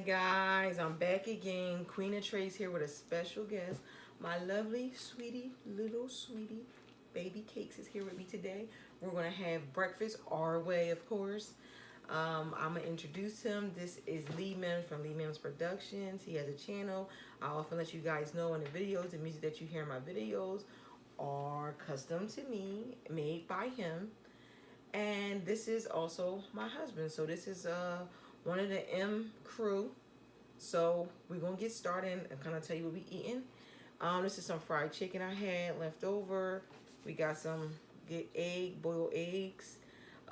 guys, I'm back again. Queen of Trays here with a special guest. My lovely, sweetie, little sweetie, baby Cakes is here with me today. We're gonna have breakfast our way, of course. I'm gonna introduce him. This is Lee Mem from Lee Mem's Productions. He has a channel. I often let you guys know in the videos, the music that you hear in my videos are custom to me, made by him. And this is also my husband. So this is one of the M crew. So we're gonna get started and kind of tell you what we eating. This is some fried chicken I had left over. We got some good boiled eggs.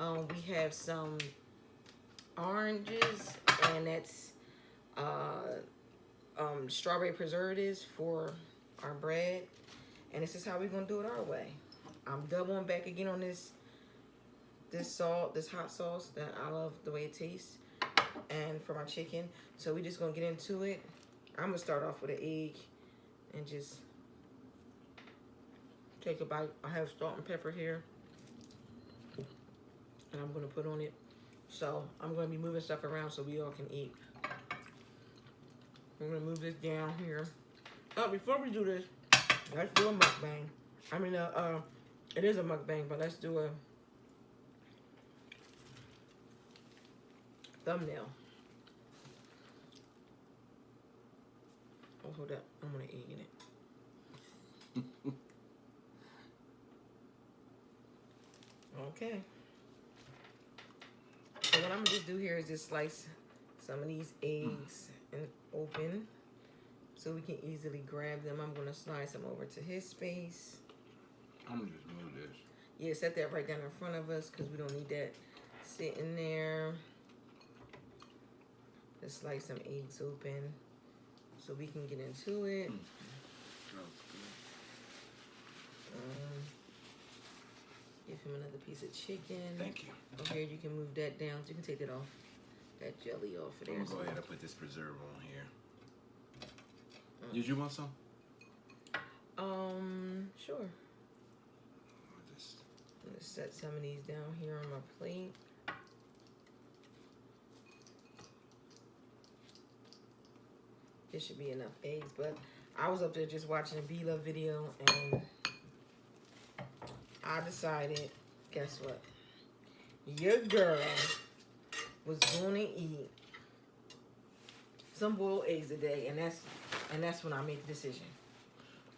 We have some oranges, and that's strawberry preservatives for our bread. And this is how we're gonna do it our way. I'm doubling back again on this hot sauce that I love the way it tastes, and for my chicken. So we just gonna get into it. I'm gonna start off with an egg and just take a bite. I have salt and pepper here, and I'm gonna put on it. So I'm gonna be moving stuff around so we all can eat. We're gonna move this down here. Oh, before we do this, let's do a mukbang. I mean, it is a mukbang, but let's do a thumbnail. Oh, hold up. I'm gonna eat in it. Okay. So what I'm gonna just do here is just slice some of these eggs and open so we can easily grab them. I'm gonna slide some over to his space. I'm gonna just move this. Yeah, set that right down in front of us because we don't need that sitting there. Just slice some eggs open so we can get into it. Give him another piece of chicken. Thank you. Okay, you can move that down. You can take that off, that jelly off of there. I'm gonna go ahead and put this preserve on here. Did you want some? Sure. Let's set some of these down here on my plate. This should be enough eggs, but I was up there just watching a B-Love video, and I decided, guess what? Your girl was going to eat some boiled eggs today, and that's when I made the decision.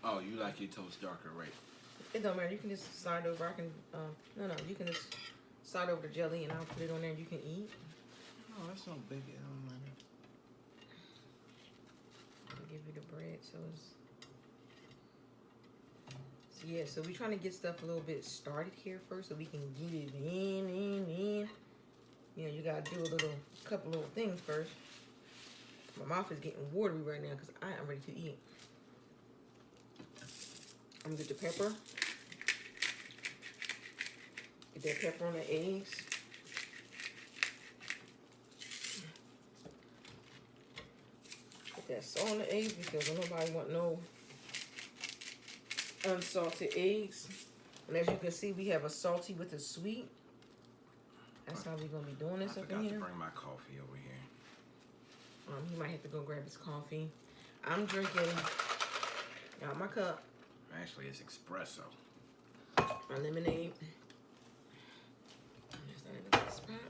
Oh, you like your toast darker, right? It don't matter. You can just slide over. I can, no, you can just slide over the jelly, and I'll put it on there, and you can eat. Oh, that's no big. It don't matter. I'll give you the bread, so yeah, so we're trying to get stuff a little bit started here first so we can get it in. You know, you gotta do a couple little things first. My mouth is getting watery right now because I am ready to eat. I'm gonna get the pepper. Get that pepper on the eggs. Put that salt on the eggs because nobody want no unsalted eggs. And as you can see, we have a salty with a sweet. That's how we're gonna be doing this up in here. I forgot to bring my coffee over here. He might have to go grab his coffee. I'm drinking out my cup. Actually, it's espresso. My lemonade. There's not even a good spot.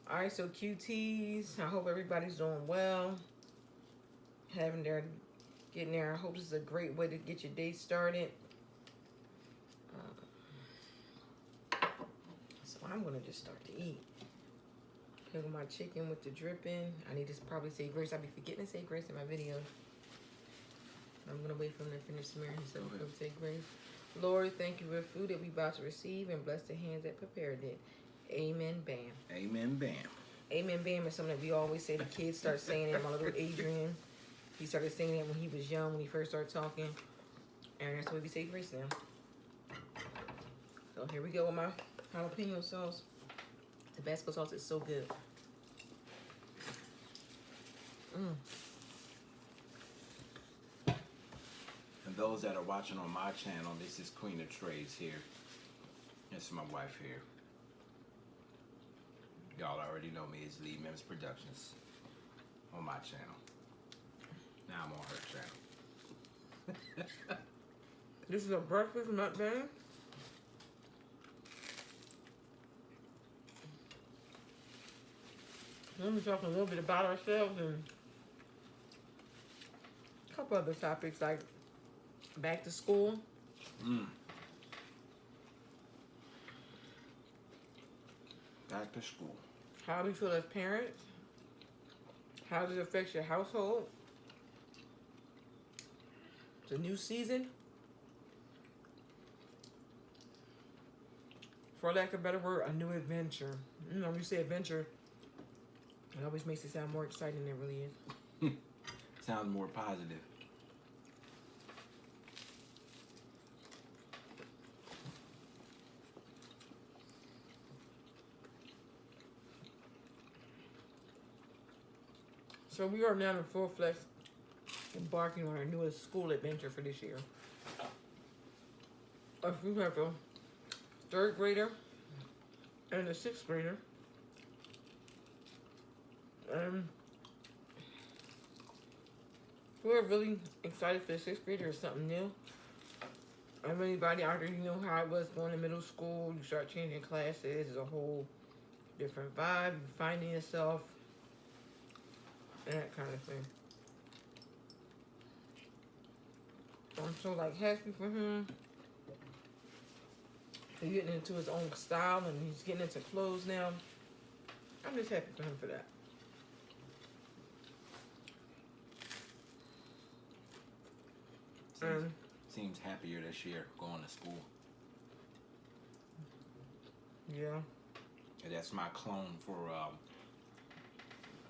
All right, so QTs. I hope everybody's doing well. Getting there. I hope this is a great way to get your day started. So I'm gonna just start to eat. Here with my chicken with the dripping. I need to probably say grace. I be forgetting to say grace in my videos. I'm gonna wait for him to finish smearing so we can say grace. Lord, thank you for the food that we about to receive, and bless the hands that prepared it. Amen, bam. Amen, bam. Amen, bam is something that we always say. The kids start saying it. My little Adrian, he started saying it when he was young, when he first started talking. And that's what we say grace now. So here we go with my jalapeno sauce. Tabasco sauce is so good. And those that are watching on my channel, this is Queen of Trays here. This is my wife here. already know me as Lee Mims Productions on my channel. Now I'm on her channel. This is a breakfast mukbang. Let me talk a little bit about ourselves and a couple other topics like back to school. Back to school. How do you feel as parents? How does it affect your household? It's a new season. For lack of a better word, a new adventure. You know, when you say adventure, it always makes it sound more exciting than it really is. Sounds more positive. So we are now in full flex embarking on our newest school adventure for this year. We have a 3rd grader and a 6th grader. We're really excited for the 6th grader. It's something new. And anybody out there, you know how it was going to middle school. You start changing classes. It's a whole different vibe. You finding yourself. That kind of thing. I'm so happy for him. He's getting into his own style and he's getting into clothes now. I'm just happy for him for that. Seems happier this year going to school. Yeah. And that's my clone for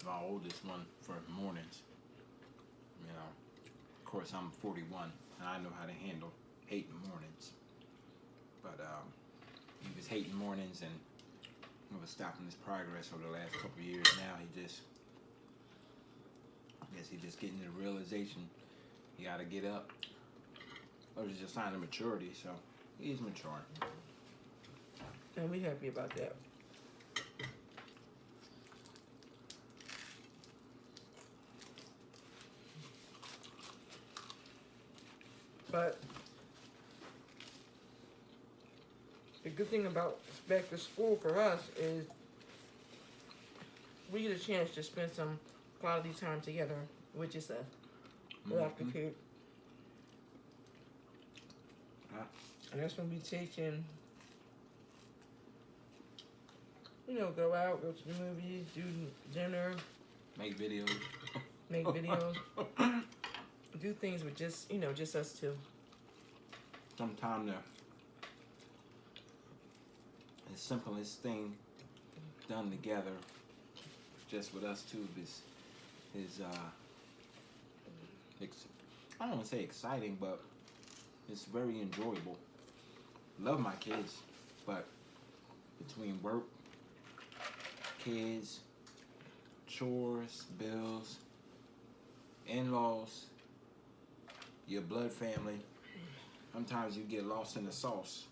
my oldest one for mornings. You know, of course I'm 41 and I know how to handle hating mornings. But he was hating mornings and he was stopping his progress over the last couple of years. Now he just getting to the realization he got to get up. Or it's just a sign of maturity, so he's maturing. And we happy about that. But the good thing about back to school for us is we get a chance to spend some quality time together, which is us. Without the kid. And that's when we taking, go out, go to the movies, do dinner. Make videos. Do things with just us two. Sometimes the simplest thing done together, just with us two, is I don't want to say exciting, but it's very enjoyable. Love my kids, but between work, kids, chores, bills, in-laws, your blood family, sometimes you get lost in the sauce.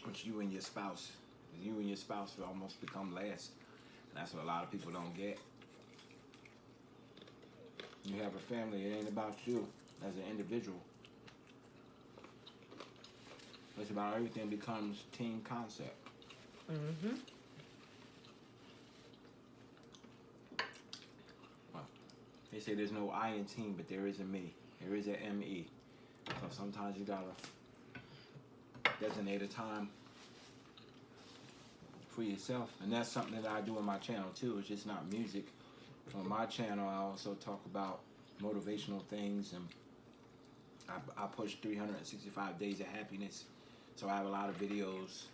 With you and your spouse. You and your spouse will almost become last. That's what a lot of people don't get. You have a family, it ain't about you as an individual. It's about everything becomes team concept. Mm-hmm. Well, they say there's no I in team, but there is a me. There is a ME. So sometimes you gotta designate a time for yourself. And that's something that I do on my channel too. It's just not music. On my channel, I also talk about motivational things, and I push 365 days of happiness. So I have a lot of videos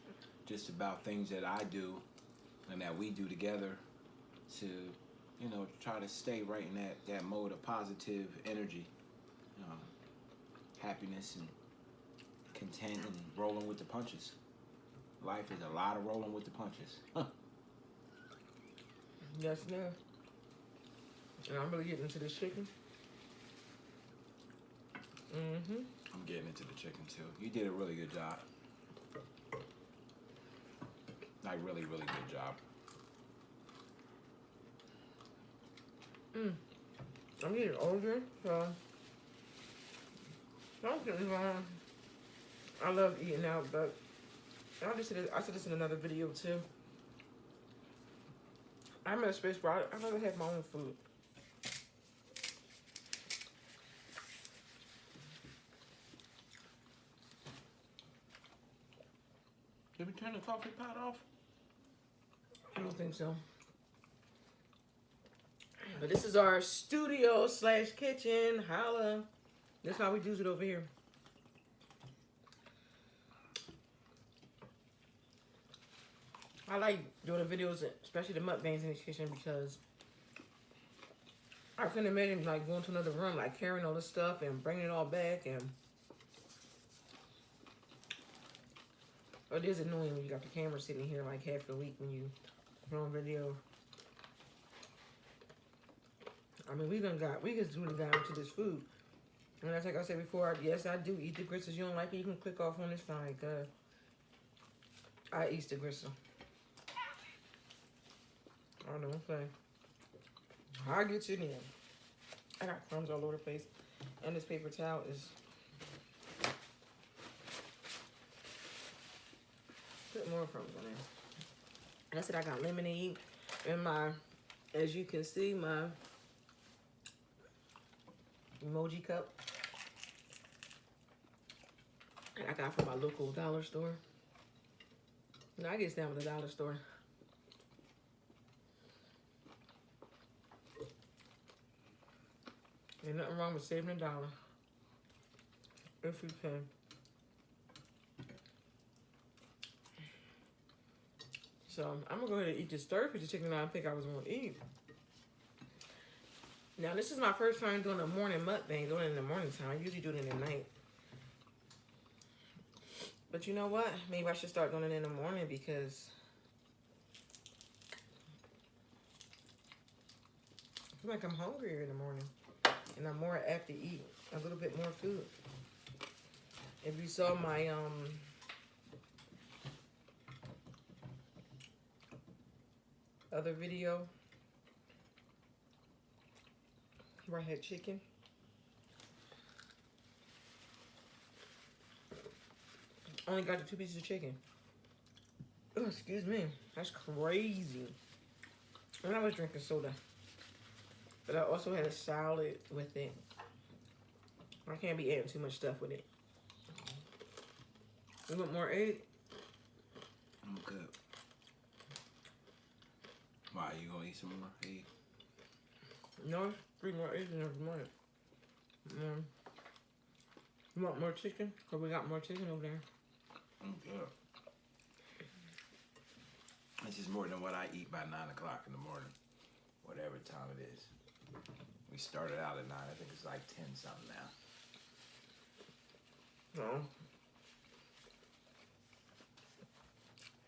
just about things that I do and that we do together to, try to stay right in that mode of positive energy, happiness and content and rolling with the punches. Life is a lot of rolling with the punches. Yes, ma'am. And I'm really getting into this chicken. Mm-hmm. I'm getting into the chicken too. You did a really good job. Like really, really good job. I'm getting older, so don't get me wrong. I love eating out, but I said this in another video too. I'm in a space where I'd rather have my own food. Did we turn the coffee pot off? I don't think so. But this is our studio / kitchen. Holla. That's how we do it over here. I like doing the videos, especially the mukbangs in the kitchen, because I couldn't imagine like going to another room, like carrying all this stuff and bringing it all back. And it is annoying when you got the camera sitting here like half the week when you film video. I mean, we just really got into this food. And that's like I said before, yes, I do eat the grits. You don't like it, you can click off on this side, cause I eat the gristle. I don't say. I'll get you in. I got crumbs all over the place. And this paper towel is... Put more crumbs on there. And I said I got lemonade in my... As you can see, my emoji cup. And I got from my local dollar store. And I get down with the dollar store. Ain't nothing wrong with saving $1 if you can. So I'm gonna go ahead and eat this stir-fry chicken that I think I was gonna eat. Now this is my first time doing a morning mukbang, doing it in the morning time. I usually do it in the night. But you know what? Maybe I should start doing it in the morning because I feel like I'm hungrier in the morning. And I'm more apt to eat a little bit more food. If you saw my other video where I had chicken, only got the 2 pieces of chicken. Oh, excuse me, that's crazy. And I was drinking soda. But I also had a salad with it. I can't be adding too much stuff with it. You want more egg? I'm good. Why, you gonna eat some more egg? No, 3 more eggs in every morning. You want more chicken? Because we got more chicken over there. I'm good. This is more than what I eat by 9 o'clock in the morning. Whatever time it is. We started out at 9. I think it's like 10 something now. No.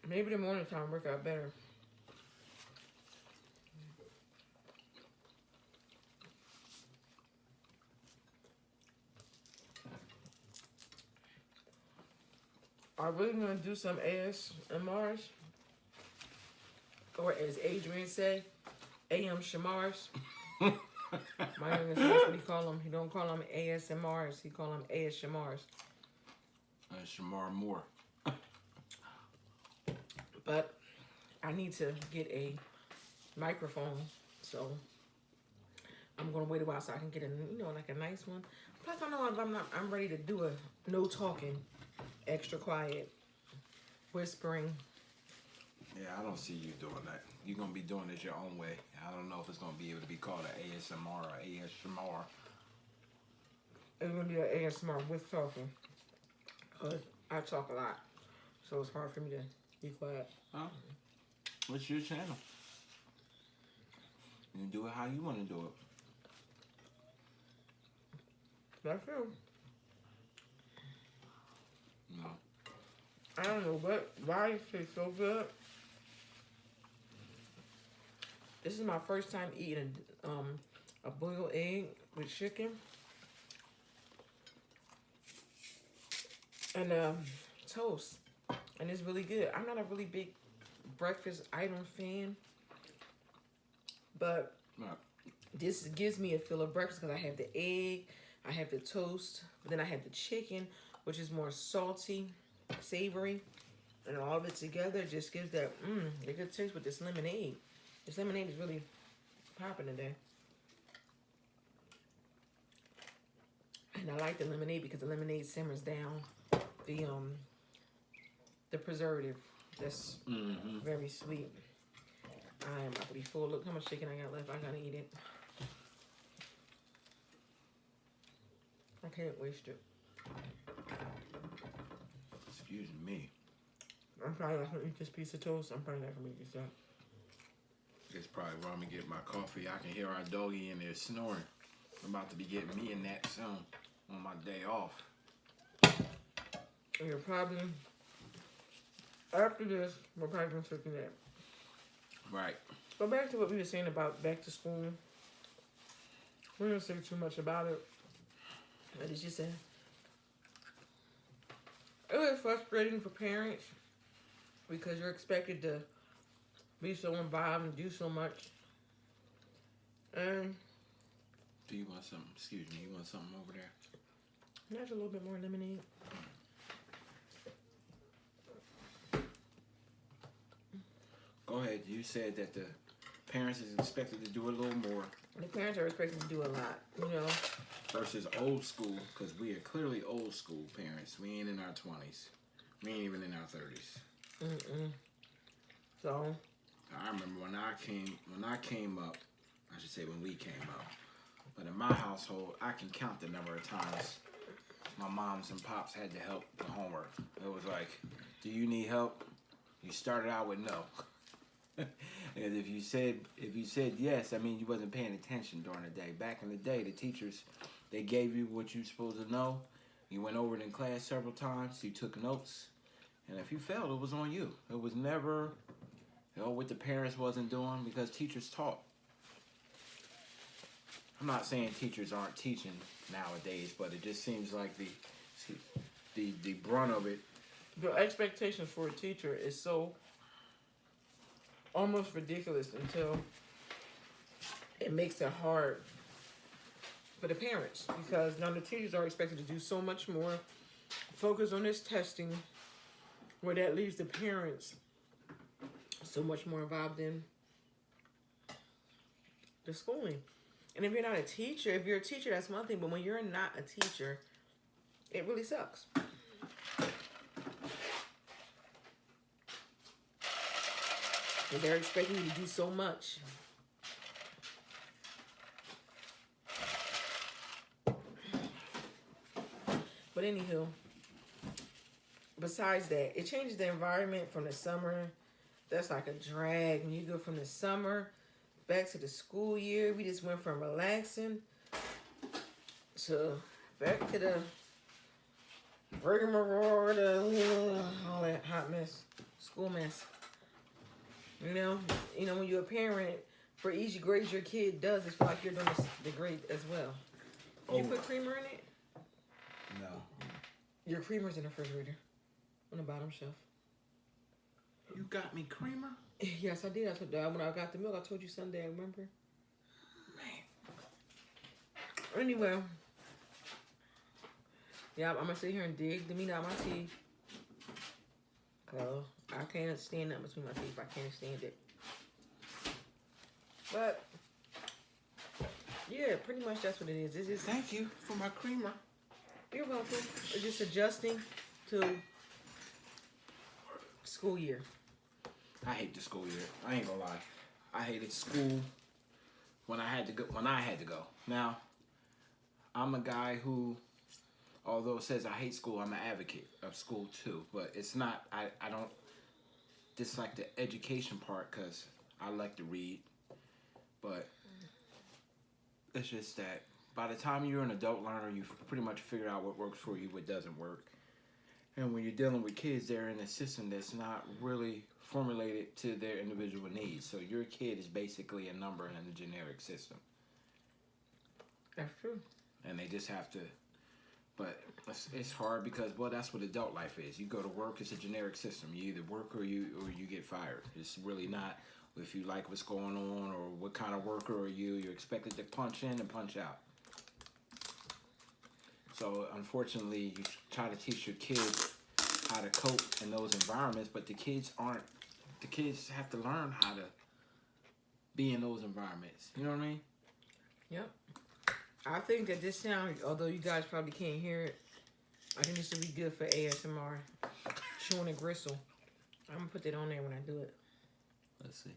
Maybe the morning time work out better. I really want to do some ASMRs. Or as Adrian say, AM Shamars. My youngest, that's what he call them. He don't call them ASMRs. He call them ASMRs. Shamar Moore. But I need to get a microphone, so I'm gonna wait a while so I can get a, like a nice one. Plus, I know I'm ready to do a no talking, extra quiet, whispering. Yeah, I don't see you doing that. You're gonna be doing it your own way. I don't know if it's gonna be able to be called an ASMR or ASMR. It's gonna be an ASMR with talking. Cause I talk a lot, so it's hard for me to be quiet. Huh? What's your channel? You do it how you want to do it. That's true. No. I don't know why it tastes so good. This is my first time eating a boiled egg with chicken. And toast. And it's really good. I'm not a really big breakfast item fan, but Right. this gives me a feel of breakfast because I have the egg, I have the toast, but then I have the chicken, which is more salty, savory, and all of it together just gives that a good taste with this lemonade. This lemonade is really popping today. And I like the lemonade because the lemonade simmers down the preservative. That's very sweet. I am about to be full. Look how much chicken I got left. I gotta eat it. I can't waste it. Excuse me. I'm probably not gonna eat this piece of toast. I'm probably not gonna eat this up. It's probably where I'm gonna get my coffee. I can hear our doggy in there snoring. I'm about to be getting me a nap soon on my day off. And you're probably, after this, we're probably gonna take a nap. Right. But back to what we were saying about back to school. We're gonna say too much about it. What did you say? It was frustrating for parents because you're expected to be so involved and do so much. And Do you want something? Excuse me. You want something over there? there's a little bit more lemonade. Go ahead. You said that the parents is expected to do a little more The parents are expected to do a lot, you know. versus old school, because we are clearly old school parents. We ain't in our 20s. We ain't even in our 30s. So I remember when I came up, I should say when we came up. But in my household, I can count the number of times my moms and pops had to help with homework. It was like, do you need help? You started out with no. And if you said yes, I mean you wasn't paying attention during the day. Back in the day, the teachers, they gave you what you supposed to know. You went over it in class several times. You took notes. And if you failed, it was on you. It was never, what the parents wasn't doing, because teachers taught. I'm not saying teachers aren't teaching nowadays, but it just seems like the brunt of it. the expectations for a teacher is so almost ridiculous until it makes it hard for the parents, because now the teachers are expected to do so much more, focus on this testing, where that leaves the parents so much more involved in the schooling. And if you're not a teacher, if you're a teacher, that's one thing, but when you're not a teacher, it really sucks. Because they're expecting you to do so much. But anywho, besides that, it changes the environment from the summer. That's like a drag. When you go from the summer back to the school year, we just went from relaxing to back to the rigmarole, all that hot mess, school mess. You know, when you're a parent, for easy grades your kid does, it's like you're doing the grade as well. You put creamer in it? No. Your creamer's in the refrigerator on the bottom shelf. You got me creamer? Yes, I did. I told when I got the milk, I told you Sunday, I remember. Man. Anyway. Yeah, I'm going to sit here and dig the meat out of my teeth. Because I can't stand that between my teeth. I can't stand it. But, yeah, pretty much that's what it is. It's just, Thank you for my creamer. you're welcome. It's just adjusting to school year. I hate the school year. I ain't gonna lie. I hated school when I had to go. Now, I'm a guy who, although it says I hate school, I'm an advocate of school too. But it's not, I don't dislike the education part because I like to read. But it's just that by the time you're an adult learner, you pretty much figure out what works for you, what doesn't work. And when you're dealing with kids, they're in a system that's not really formulated to their individual needs. So your kid is basically a number in a generic system. That's true. And they just have to But it's hard because, well, that's what adult life is. You go to work, it's a generic system. You either work or you get fired. It's really not if you like what's going on or what kind of worker are you. You're expected to punch in and punch out. So unfortunately, you try to teach your kids how to cope in those environments, but the kids have to learn how to be in those environments. You know what I mean? Yep. I think that this sound, although you guys probably can't hear it, I think this would be good for ASMR. Chewing a gristle. I'm gonna put that on there when I do it. Let's see.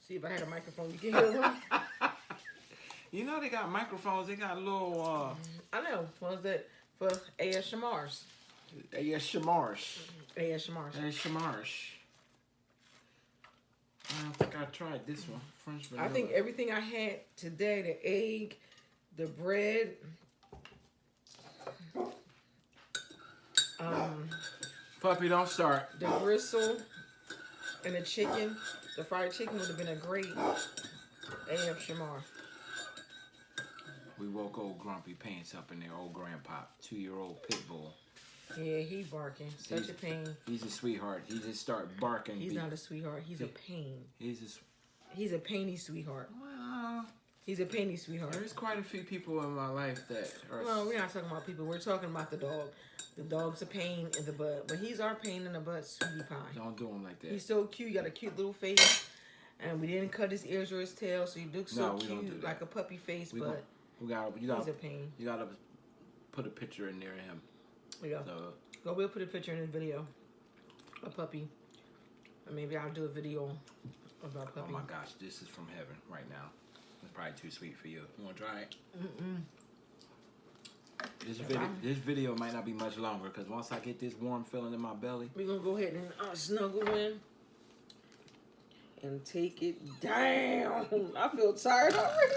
See if I had a microphone, you can hear one. You know they got microphones. They got little. I know. One's that for ASMRs. ASMRs. ASMRs. ASMRs. I don't think I tried this one. French vanilla. I think everything I had today, the egg, the bread, Puppy, don't start. the gristle, and the chicken, the fried chicken would have been a great ASMR. We woke old Grumpy Pants up in there, old grandpa, 2-year-old pit bull. Yeah, he barking. Such a pain. He's a sweetheart. He just start barking. He's not a sweetheart. He's a pain. He's a painy sweetheart. Well, He's a painy sweetheart. there's quite a few people in my life that are. Well, we're not talking about people. We're talking about the dog. The dog's a pain in the butt. But he's our pain in the butt, sweetie pie. Don't do him like that. He's so cute. He got a cute little face. And we didn't cut his ears or his tail, so he looks so we don't do cute, that. like a puppy face, You he's gotta a pain. You gotta put a picture in there of him. Yeah. So Well, we'll put a picture in the video. A puppy. Or maybe I'll do a video about puppy. oh my gosh, this is from heaven right now. It's probably too sweet for you. You wanna try it? This video might not be much longer because once I get this warm feeling in my belly, We're going to go ahead and snuggle in and take it down. I feel tired already.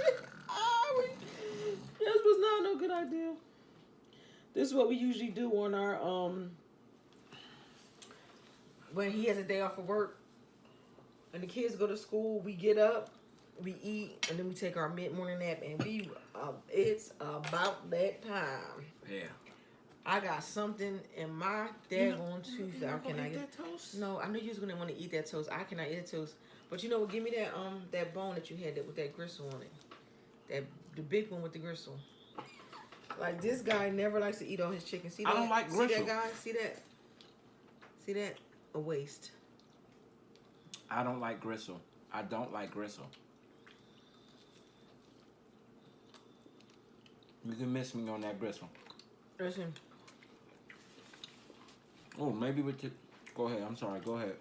This was not no good idea. This is what we usually do on our, when he has a day off of work and the kids go to school, we get up, we eat, and then we take our mid-morning nap, and it's about that time. yeah. I got something in my daggone tooth. I cannot eat get that toast? No, I knew you was gonna want to eat that toast. I cannot eat the toast. But you know what? Give me that bone that you had with that gristle on it. The big one with the gristle. Like this guy never likes to eat all his chicken. See that? I don't like gristle. See that guy? See that? See that? A waste. I don't like gristle. I don't like gristle. You can miss me on that gristle. Listen. Oh, maybe with the... Go ahead. I'm sorry. Go ahead.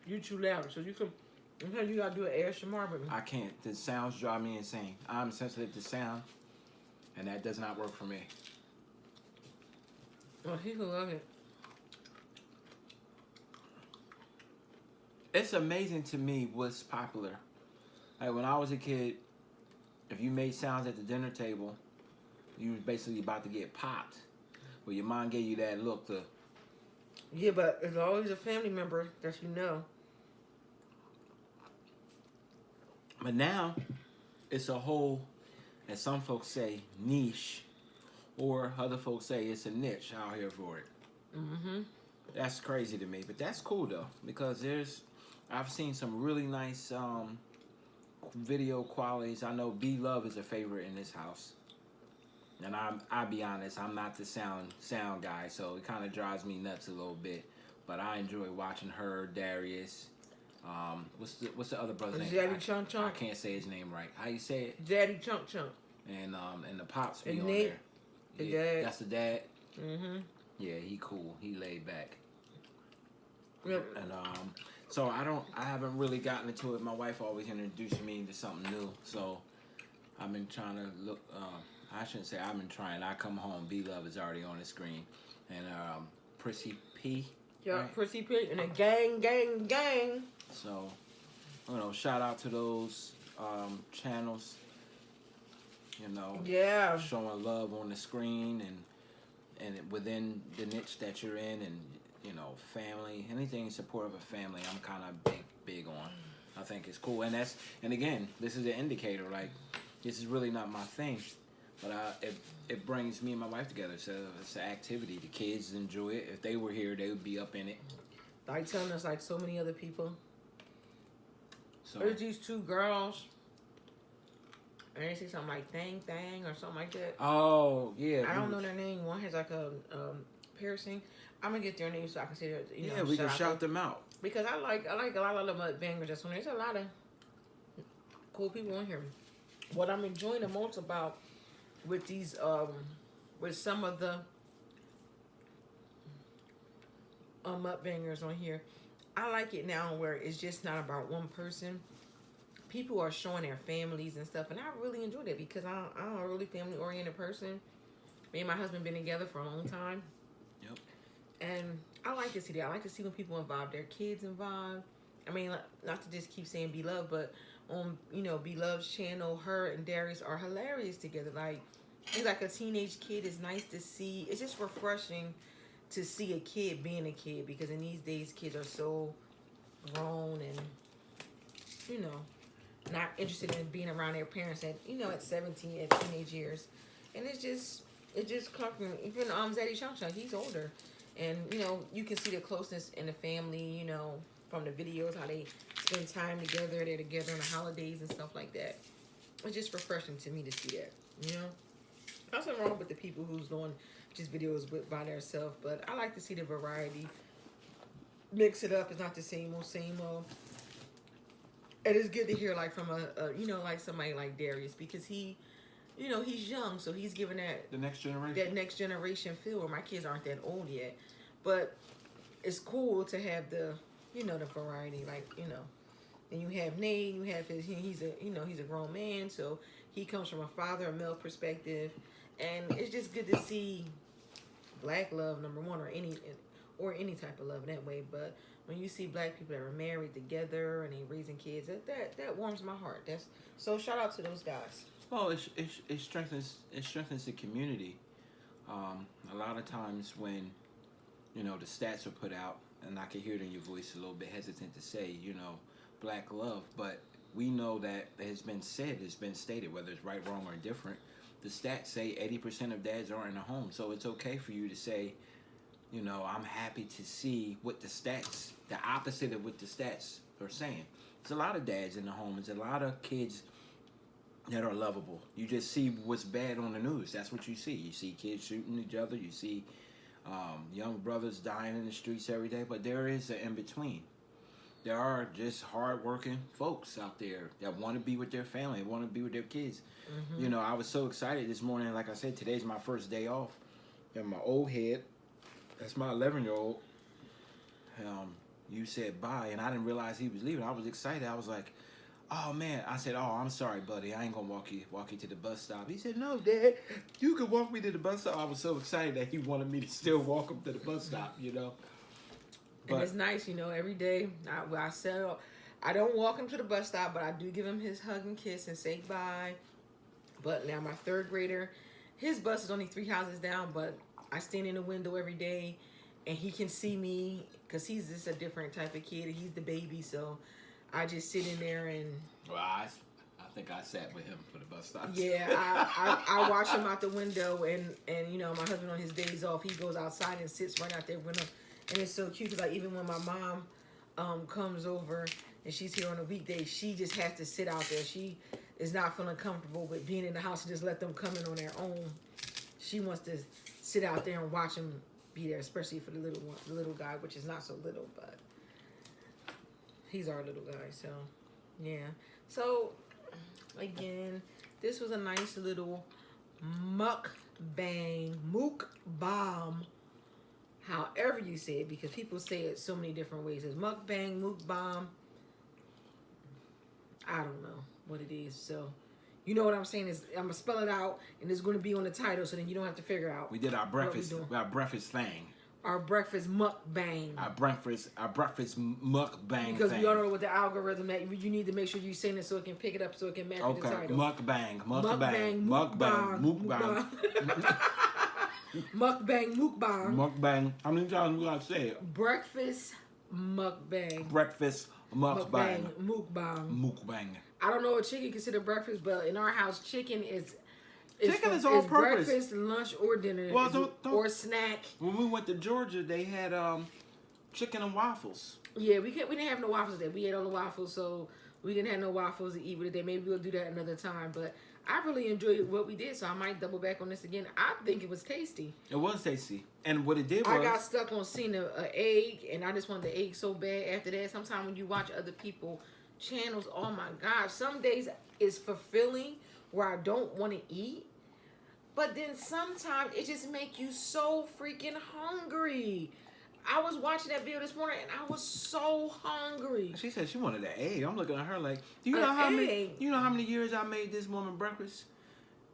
You too loud, so you can. You gotta do an ASMR with me. I can't. The sounds drive me insane. I'm sensitive to sound, and that does not work for me. Oh, he will love it. It's amazing to me what's popular. Like when I was a kid, if you made sounds at the dinner table, you was basically about to get popped. Well, your mom gave you that look to... Yeah, but there's always a family member that you know. But now, it's a whole, as some folks say, niche. Or other folks say it's a niche out here for it. Mm-hmm. That's crazy to me. But that's cool, though. Because I've seen some really nice video qualities. I know B-Love is a favorite in this house. And I'll be honest, I'm not the sound guy. So it kind of drives me nuts a little bit. But I enjoy watching her, Darius. What's the other brother's name? Daddy Chunk Chunk. I can't say his name right. How you say it? Daddy Chunk Chunk. And the pops be And on Nick, there. the Yeah, dad. that's the dad. Mm-hmm. Yeah, he cool. He laid back. Yep. And so I haven't really gotten into it. My wife always introducing me to something new. So I've been trying to look. I shouldn't say I've been trying. I come home, B-Love is already on the screen, and Prissy P. Yeah, right? Prissy Pig and a gang. So, shout out to those channels. Yeah. Showing love on the screen and within the niche that you're in, and family, anything in support of a family. I'm kind of big on. I think it's cool, and again, this is an indicator. Like, this is really not my thing, but it brings me and my wife together. So it's an activity. The kids enjoy it. If they were here, they would be up in it. Like telling us, like so many other people. So There's these two girls, and they say something like "thang thang" or something like that. oh yeah, I don't know their name. One has like a piercing. I'm gonna get their name so I can say their. Yeah, we can shout them out. Because I like a lot of the MUKBANGers that's on there. There's a lot of cool people on here. What I'm enjoying the most about with these with some of the MUKBANGers on here, I like it now where it's just not about one person. People are showing their families and stuff, and I really enjoy that because I'm a really family oriented person. Me and my husband been together for a long time. Yep. And I like to see that. I like to see when people involve their kids involved. I mean, not to just keep saying Beloved, but on Beloved's channel, her and Darius are hilarious together. Like, it's like a teenage kid. It's nice to see. It's just refreshing to see a kid being a kid, because in these days kids are so grown and not interested in being around their parents at 17, at teenage years. And it's just comforting. Even Zaddy Shansha, he's older. And, you can see the closeness in the family, from the videos, how they spend time together. They're together on the holidays and stuff like that. It's just refreshing to me to see that, Nothing wrong with the people who's doing just videos by themselves, but I like to see the variety. Mix it up. It's not the same old. And it's good to hear, like, from like somebody like Darius, because he's young, so he's giving The next generation. that next generation feel. Where my kids aren't that old yet, but it's cool to have the the variety, like And you have Nate, you have he's a grown man, so he comes from a male perspective, and it's just good to see black love, number one, or any type of love that way. But when you see black people that are married together and they raising kids, that warms my heart. So shout out to those guys. Well, it strengthens the community. A lot of times when the stats are put out, and I can hear it in your voice a little bit hesitant to say black love, but we know that it's been stated, whether it's right, wrong, or different. The stats say 80% of dads aren't in the home, so it's okay for you to say, I'm happy to see what the stats, the opposite of what the stats are saying. There's a lot of dads in the home. There's a lot of kids that are lovable. You just see what's bad on the news. That's what you see. You see kids shooting each other. You see young brothers dying in the streets every day. But there is an in-between. There are just hard-working folks out there that want to be with their family, want to be with their kids. Mm-hmm. I was so excited this morning. Like I said, today's my first day off. And my old head, that's my 11-year-old, you said bye, and I didn't realize he was leaving. I was excited. I was like, oh, man. I said, oh, I'm sorry, buddy. I ain't going to walk you to the bus stop. He said, no, Dad, you can walk me to the bus stop. I was so excited that he wanted me to still walk him to the bus stop, But, and it's nice, every day I don't walk him to the bus stop, but I do give him his hug and kiss and say bye. But now my third grader, his bus is only 3 houses down, but I stand in the window every day and he can see me because he's just a different type of kid. He's the baby, so I just sit in there and... Well, I think I sat with him for the bus stop. Yeah, I watch him out the window, and my husband on his days off, he goes outside and sits right out there with him. And it's so cute because, like, even when my mom comes over and she's here on a weekday, she just has to sit out there. She is not feeling comfortable with being in the house and just let them come in on their own. She wants to sit out there and watch them be there, especially for the little guy, which is not so little, but he's our little guy. So, yeah. So, again, this was a nice little mukbang, however you say it, because people say it so many different ways. It's mukbang, mukbang. I don't know what it is. So, you know what I'm saying? I'm going to spell it out, and it's going to be on the title, so then you don't have to figure out. We did our breakfast thing. Our breakfast mukbang. Our breakfast mukbang. Because thing. we all know what the algorithm that you need to make sure you sing it so it can pick it up so it can match with the title. Mukbang. Mukbang. Mukbang. How many times we gotta say it? Breakfast mukbang. Breakfast mukbang. Mukbang. I don't know what chicken considered breakfast, but in our house, chicken is all purpose. Breakfast, lunch, or dinner. Well, or snack. When we went to Georgia, they had chicken and waffles. Yeah, we didn't have no waffles there. We ate all the waffles, so we didn't have no waffles to eat with it. Maybe we'll do that another time. But I really enjoyed what we did, so I might double back on this again. I think it was tasty. It was tasty, and what it did was I got stuck on seeing an egg, and I just wanted the egg so bad. After that, sometimes when you watch other people channels, oh my gosh, some days it's fulfilling where I don't want to eat, but then sometimes it just make you so freaking hungry. I was watching that video this morning and I was so hungry. She said she wanted an egg. I'm looking at her like, do you know how many years I made this woman breakfast?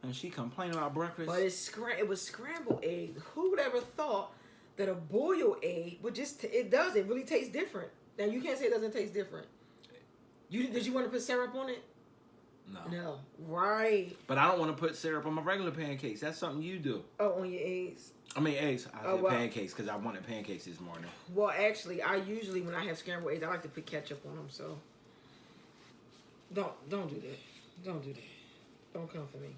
And she complained about breakfast. But it was scrambled egg. Who would ever thought that a boiled egg would just it really tastes different. Now you can't say it doesn't taste different. Did you want to put syrup on it? No. Right. But I don't want to put syrup on my regular pancakes. That's something you do. Oh, on your eggs? I mean eggs. I said pancakes because I wanted pancakes this morning. Well, actually, I usually, when I have scrambled eggs, I like to put ketchup on them, so don't do that. Don't do that. Don't come for me.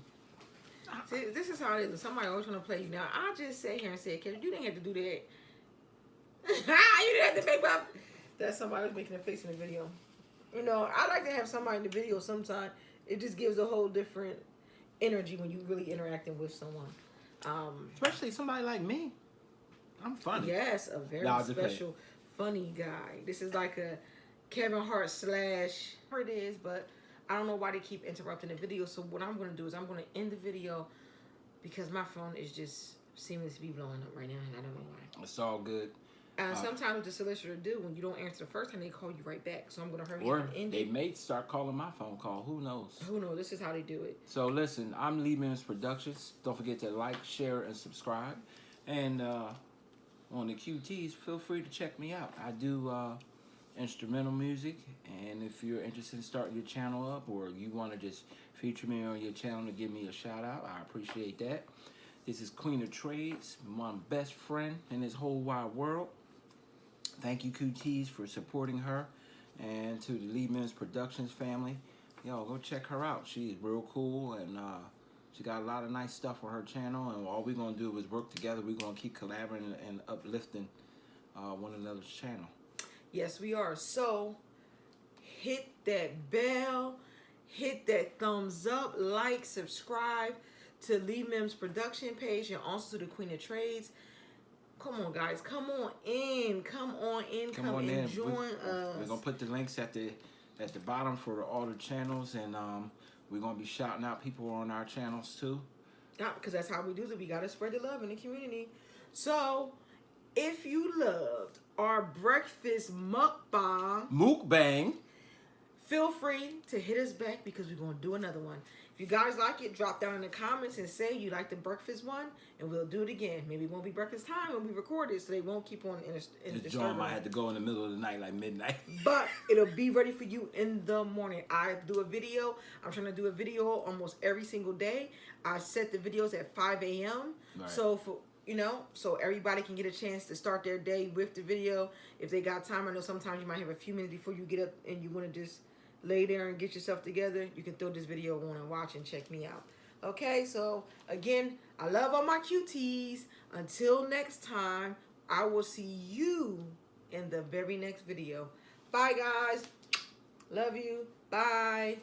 See, this is how it is. Somebody always trying to play you. Now, I just sat here and said, ketchup, you didn't have to do that. You didn't have to make my... That's somebody was making a face in the video. You know, I like to have somebody in the video sometimes. It just gives a whole different energy when you're really interacting with someone. Especially somebody like me. I'm funny. Yes, a very special, funny guy. This is like a Kevin Hart / whatever it is, but I don't know why they keep interrupting the video. So what I'm going to do is I'm going to end the video because my phone is just seeming to be blowing up right now, and I don't know why. It's all good. Sometimes what the solicitor do, when you don't answer the first time, they call you right back. So I'm going to hurry up and end it. They may start calling my phone call. Who knows? Who knows? This is how they do it. So listen, I'm Lee Mims Productions. Don't forget to like, share, and subscribe. And on the QTs, feel free to check me out. I do instrumental music. And if you're interested in starting your channel up or you want to just feature me on your channel to give me a shout out, I appreciate that. This is Queen of Trades, my best friend in this whole wide world. Thank you, QTs, for supporting her, and to the Lee Mims Productions family. Yo, go check her out. She's real cool, and she got a lot of nice stuff on her channel, and all we're going to do is work together. We're going to keep collaborating and uplifting one another's channel. Yes, we are. So, hit that bell, hit that thumbs up, like, subscribe to Lee Mims Production page, and also to the Queen of Trades. Come on, guys. Come on in. Come and join us. We're going to put the links at the bottom for all the channels, and we're going to be shouting out people on our channels, too. Yeah, because that's how we do it. We got to spread the love in the community. So, if you loved our breakfast mukbang, feel free to hit us back because we're going to do another one. If you guys like it, drop down in the comments and say you like the breakfast one, and we'll do it again. Maybe it won't be breakfast time when we record it, so they won't keep on This joint might have to go in the middle of the night, like midnight. But it'll be ready for you in the morning. I do a video. I'm trying to do a video almost every single day. I set the videos at 5 a.m. Right. So so everybody can get a chance to start their day with the video. If they got time, I know sometimes you might have a few minutes before you get up and you want to just lay there and get yourself together. You can throw this video on and watch and check me out. Okay, so again, I love all my QTs. Until next time, I will see you in the very next video. Bye, guys. Love you. Bye.